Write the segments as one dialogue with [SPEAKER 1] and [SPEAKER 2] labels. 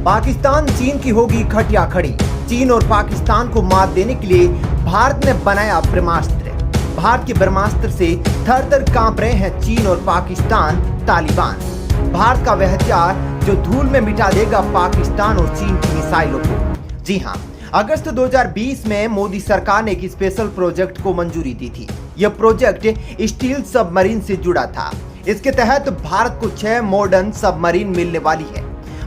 [SPEAKER 1] पाकिस्तान चीन की होगी खटिया खड़ी। चीन और पाकिस्तान को मात देने के लिए भारत ने बनाया ब्रह्मास्त्र। भारत के ब्रह्मास्त्र से थर थर कांप रहे हैं चीन और पाकिस्तान तालिबान। भारत का वह हथियार जो धूल में मिटा देगा पाकिस्तान और चीन की मिसाइलों को। जी हां, अगस्त 2020 में मोदी सरकार ने एक स्पेशल प्रोजेक्ट को मंजूरी दी थी। यह प्रोजेक्ट स्टील सबमरीन से जुड़ा था। इसके तहत भारत को 6 मॉडर्न सबमरीन मिलने वाली है।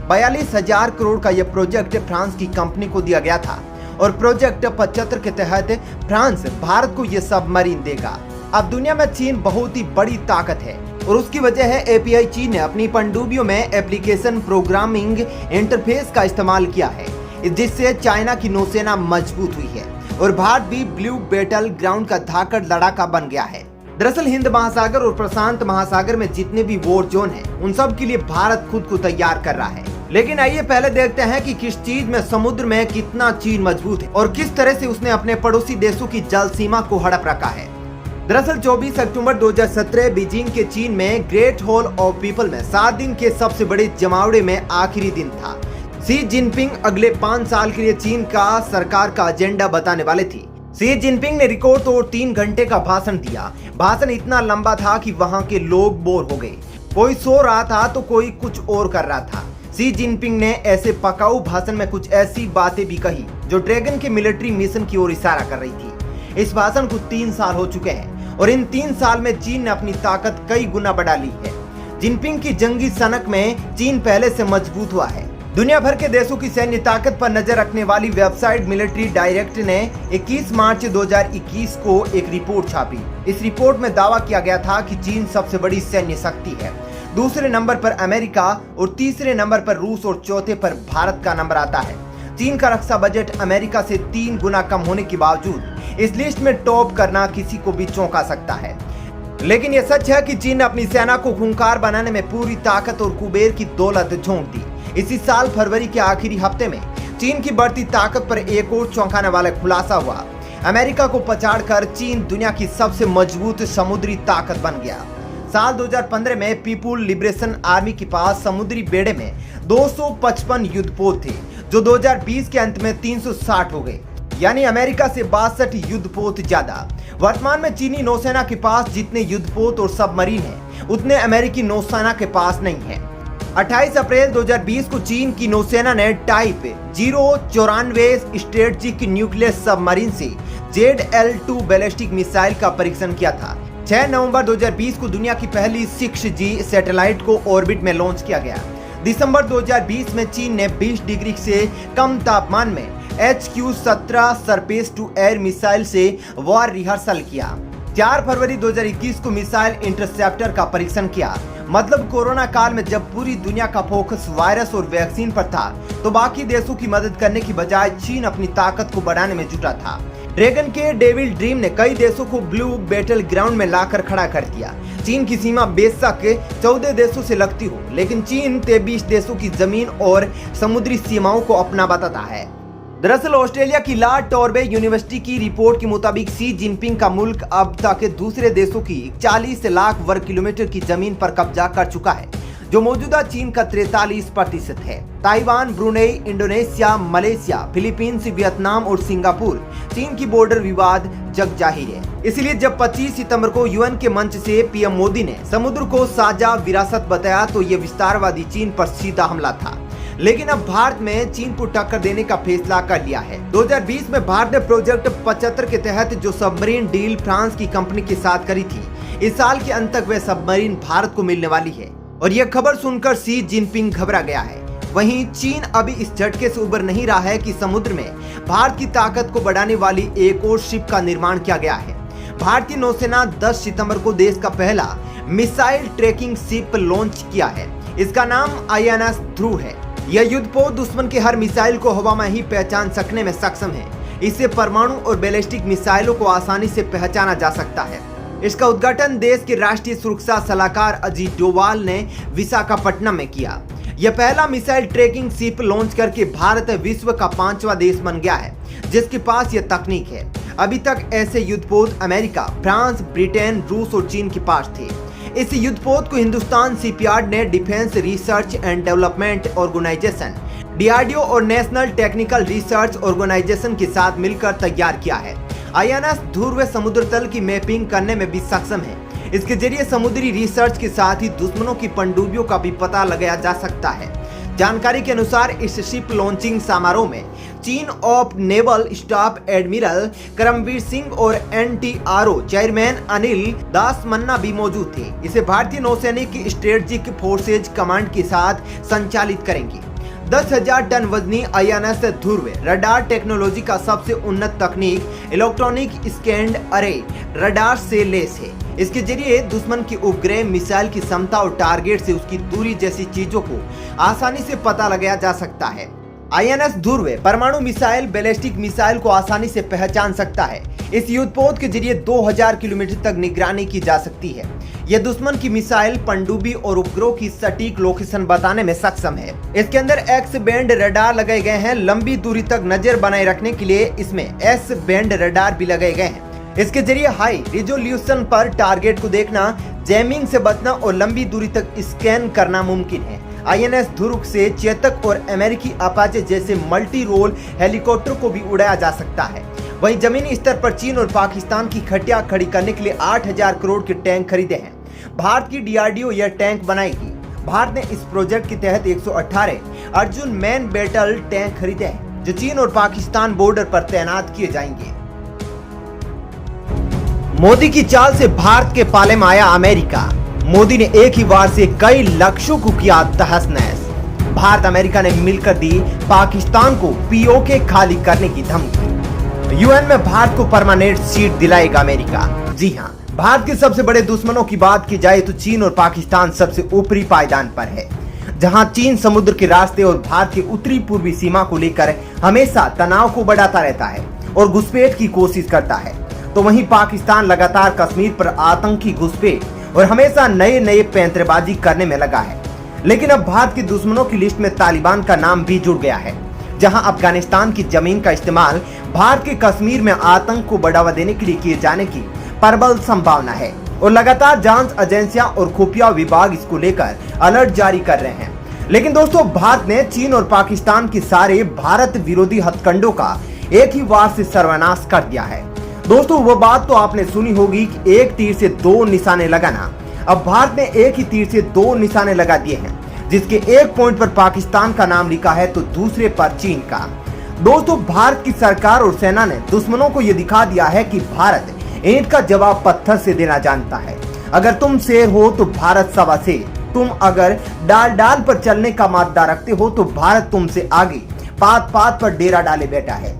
[SPEAKER 1] 42,000 करोड़ का यह प्रोजेक्ट फ्रांस की कंपनी को दिया गया था और प्रोजेक्ट 75 के तहत फ्रांस भारत को यह सबमरीन देगा। अब दुनिया में चीन बहुत ही बड़ी ताकत है और उसकी वजह है एपीआई। चीन ने अपनी पनडुब्बियों में एप्लीकेशन प्रोग्रामिंग इंटरफेस का इस्तेमाल किया है, जिससे चाइना की नौसेना मजबूत हुई है और भारत भी ब्लू बैटल ग्राउंड का धाकड़ लड़ाका बन गया है। दरअसल हिंद महासागर और प्रशांत महासागर में जितने भी वॉर जोन हैं, उन सब के लिए भारत खुद को तैयार कर रहा है। लेकिन आइए पहले देखते हैं कि किस चीज में समुद्र में कितना चीन मजबूत है और किस तरह से उसने अपने पड़ोसी देशों की जल सीमा को हड़प रखा है। दरअसल 24 अक्टूबर 2017 बीजिंग के चीन में ग्रेट हॉल ऑफ पीपल में 7 दिन के सबसे बड़े जमावड़े में आखिरी दिन था। शी जिनपिंग अगले 5 साल के लिए चीन का सरकार का एजेंडा बताने वाले थे। शी जिनपिंग ने रिकॉर्ड तोड़ 3 घंटे का भाषण दिया। भाषण इतना लंबा था कि वहां के लोग बोर हो गए। कोई सो रहा था तो कोई कुछ और कर रहा था। शी जिनपिंग ने ऐसे पकाऊ भाषण में कुछ ऐसी बातें भी कही जो ड्रैगन के मिलिट्री मिशन की ओर इशारा कर रही थी। इस भाषण को 3 साल हो चुके हैं और इन 3 साल में चीन ने अपनी ताकत कई गुना बढ़ा ली है। जिनपिंग की जंगी सनक में चीन पहले से मजबूत हुआ है। दुनिया भर के देशों की सैन्य ताकत पर नजर रखने वाली वेबसाइट मिलिट्री डायरेक्ट ने 21 मार्च 2021 को एक रिपोर्ट छापी। इस रिपोर्ट में दावा किया गया था कि चीन सबसे बड़ी सैन्य शक्ति है। दूसरे नंबर पर अमेरिका और तीसरे नंबर पर रूस और चौथे पर भारत का नंबर आता है। चीन का रक्षा बजट अमेरिका से 3 गुना कम होने के बावजूद इस लिस्ट में टॉप करना किसी को भी चौंका सकता है। लेकिन यह सच है कि चीन ने अपनी सेना को खूंखार बनाने में पूरी ताकत और कुबेर की दौलत झोंक दी। इसी साल फरवरी के आखिरी हफ्ते में चीन की बढ़ती ताकत पर एक और चौंकाने वाला खुलासा हुआ। अमेरिका को पछाड़कर चीन दुनिया की सबसे मजबूत समुद्री ताकत बन गया। साल 2015 में पीपुल लिबरेशन आर्मी के पास समुद्री बेड़े में 255 युद्धपोत थे, जो 2020 के अंत में 360 हो गए, यानी अमेरिका से 62 युद्धपोत ज्यादा। वर्तमान में चीनी नौसेना के पास जितने युद्धपोत और सबमरीन हैं, उतने अमेरिकी नौसेना के पास नहीं है। 28 अप्रैल 2020 को चीन की नौसेना ने टाइप 094 स्ट्रेटेजिक न्यूक्लियर सबमरीन से ZL-2 बैलिस्टिक मिसाइल का परीक्षण किया था। 6 नवंबर 2020 को दुनिया की पहली 6G सैटेलाइट को ऑर्बिट में लॉन्च किया गया। दिसंबर 2020 में चीन ने 20 डिग्री से कम तापमान में HQ-17 surface to air missile से वॉर रिहर्सल किया। 4 फरवरी 2021 को मिसाइल इंटरसेप्टर का परीक्षण किया। मतलब कोरोना काल में जब पूरी दुनिया का फोकस वायरस और वैक्सीन पर था, तो बाकी देशों की मदद करने की बजाय चीन अपनी ताकत को बढ़ाने में जुटा था। ड्रैगन के डेविल ड्रीम ने कई देशों को ब्लू बैटल ग्राउंड में लाकर खड़ा कर दिया। चीन की सीमा बेशक 14 देशों से लगती हो, लेकिन चीन 23 देशों की जमीन और समुद्री सीमाओं को अपना बताता है। दरअसल ऑस्ट्रेलिया की ला टॉर्बे यूनिवर्सिटी की रिपोर्ट के मुताबिक शी जिनपिंग का मुल्क अब तक दूसरे देशों की 40 लाख वर्ग किलोमीटर की जमीन पर कब्जा कर चुका है, जो मौजूदा चीन का 43% है। Taiwan, Brunei, Indonesia, Malaysia, Philippines, Vietnam और सिंगापुर चीन की बॉर्डर विवाद जग जाहिर है। इसलिए जब 25 सितंबर को यूएन के मंच से पीएम मोदी ने समुद्र को साझा विरासत बताया, तो ये विस्तारवादी चीन पर सीधा हमला था। लेकिन अब भारत में चीन को टक्कर देने का फैसला कर लिया है। 2020 में भारत ने प्रोजेक्ट 75 के तहत जो सबमरीन डील फ्रांस की कंपनी के साथ करी थी, इस साल के अंत तक वह सबमरीन भारत को मिलने वाली है। और यह खबर सुनकर शी जिनपिंग घबरा गया है। वहीं चीन अभी इस झटके से उबर नहीं रहा है कि समुद्र में भारत की ताकत को बढ़ाने वाली एक और शिप का निर्माण किया गया है। भारतीय नौसेना 10 सितंबर को देश का पहला मिसाइल ट्रैकिंग शिप लॉन्च किया है। इसका नाम INS ध्रुव है। यह युद्धपोत दुश्मन के हर मिसाइल को हवा में ही पहचान सकने में सक्षम है। इससे परमाणु और बैलिस्टिक मिसाइलों को आसानी से पहचाना जा सकता है। इसका उद्घाटन देश के राष्ट्रीय सुरक्षा सलाहकार अजीत डोवाल ने विशाखापट्टनम में किया। यह पहला मिसाइल ट्रैकिंग शिप लॉन्च करके भारत विश्व का 5वां देश बन गया है जिसके पास यह तकनीक है। अभी तक ऐसे युद्धपोत अमेरिका, फ्रांस, ब्रिटेन, रूस और चीन के पास थे। इस युद्धपोत को हिंदुस्तान शिपयार्ड ने Defence Research and Development Organisation DRDO और नेशनल टेक्निकल रिसर्च ऑर्गेनाइजेशन के साथ मिलकर तैयार किया है। आईएनएस ध्रुव समुद्र तल की मैपिंग करने में भी सक्षम है। इसके जरिए समुद्री रिसर्च के साथ ही दुश्मनों की पनडुब्बियों का भी पता लगाया जा सकता है। जानकारी के अनुसार इस शिप लॉन्चिंग समारोह में chief of naval staff admiral Karambir Singh और NTRO chairman Anil Dasmana भी मौजूद थे। इसे भारतीय नौसैनिक की स्ट्रेटेजिक फोर्सेज कमांड के साथ संचालित करेंगी। 10,000 टन वजनी आईएनएस ध्रुव रडार टेक्नोलॉजी का सबसे उन्नत तकनीक इलेक्ट्रॉनिक स्कैन्ड अरे रडार से लेस है। इसके जरिए दुश्मन की उपग्रह मिसाइल की क्षमता और टारगेट से उसकी दूरी जैसी चीजों को आसानी से पता लगाया जा सकता है। आईएनएस ध्रुव परमाणु मिसाइल, बैलिस्टिक मिसाइल को आसानी से पहचान सकता है। इस युद्धपोत के जरिए 2000 किलोमीटर तक निगरानी की जा सकती है। यह दुश्मन की मिसाइल, पनडुब्बी और उपग्रह की सटीक लोकेशन बताने में सक्षम है। इसके अंदर एक्स बैंड रडार लगाए गए हैं। लंबी दूरी तक नजर बनाए रखने के लिए इसमें एस बैंड रडार भी लगाए गए हैं। इसके जरिए हाई रिजोल्यूशन पर टारगेट को देखना, जैमिंग से बचना और लंबी दूरी तक स्कैन करना मुमकिन है। आईएनएस ध्रुव से चेतक और अमेरिकी अपाचे जैसे मल्टी रोल हेलीकॉप्टर को भी उड़ाया जा सकता है। वहीं जमीनी स्तर पर चीन और पाकिस्तान की खटिया खड़ी करने के लिए 8,000 करोड़ के टैंक खरीदे हैं। भारत की डीआरडीओ यह टैंक बनाएगी। भारत ने इस प्रोजेक्ट के तहत 118 अर्जुन मैन बैटल टैंक खरीदे हैं, जो चीन और पाकिस्तान बॉर्डर पर तैनात किए जाएंगे। मोदी की चाल से भारत के पाले में आया अमेरिका। मोदी ने एक ही बार से कई लक्ष्यों को किया तहस-नहस। भारत अमेरिका ने मिलकर दी पाकिस्तान को पीओके खाली करने की धमकी। यूएन में भारत को परमानेंट सीट दिलाएगा अमेरिका। जी हां, भारत के सबसे बड़े दुश्मनों की बात की जाए तो चीन और पाकिस्तान सबसे ऊपरी पायदान पर है, जहां चीन समुद्र के रास्ते और भारत की उत्तरी पूर्वी सीमा को लेकर हमेशा तनाव को बढ़ाता रहता है और घुसपैठ की कोशिश करता है, तो वहीं पाकिस्तान लगातार कश्मीर पर आतंकी घुसपैठ और हमेशा नए नए पैंतरेबाजी करने में लगा है। लेकिन अब भारत के दुश्मनों की लिस्ट में तालिबान का नाम भी जुड़ गया है, जहां अफगानिस्तान की जमीन का इस्तेमाल भारत के कश्मीर में आतंक को बढ़ावा देने के लिए किए जाने की प्रबल संभावना है और लगातार जांच एजेंसियां और खुफिया विभाग इसको लेकर अलर्ट जारी कर रहे हैं। लेकिन दोस्तों, भारत ने चीन और पाकिस्तान के सारे भारत विरोधी हथकंडों का एक ही वार से सर्वनाश कर दिया है। दोस्तों, वो बात तो आपने सुनी होगी कि एक तीर से दो निशाने लगाना। अब भारत ने एक ही तीर से दो निशाने लगा दिए हैं, जिसके एक पॉइंट पर पाकिस्तान का नाम लिखा है तो दूसरे पर चीन का। दोस्तों, भारत की सरकार और सेना ने दुश्मनों को यह दिखा दिया है कि भारत ईंट का जवाब पत्थर से देना जानता है। अगर तुम शेर हो तो भारत सवा शेर। तुम अगर डाल डाल पर चलने का मादा रखते हो तो भारत तुमसे आगे पात पात पर डेरा डाले बैठा है।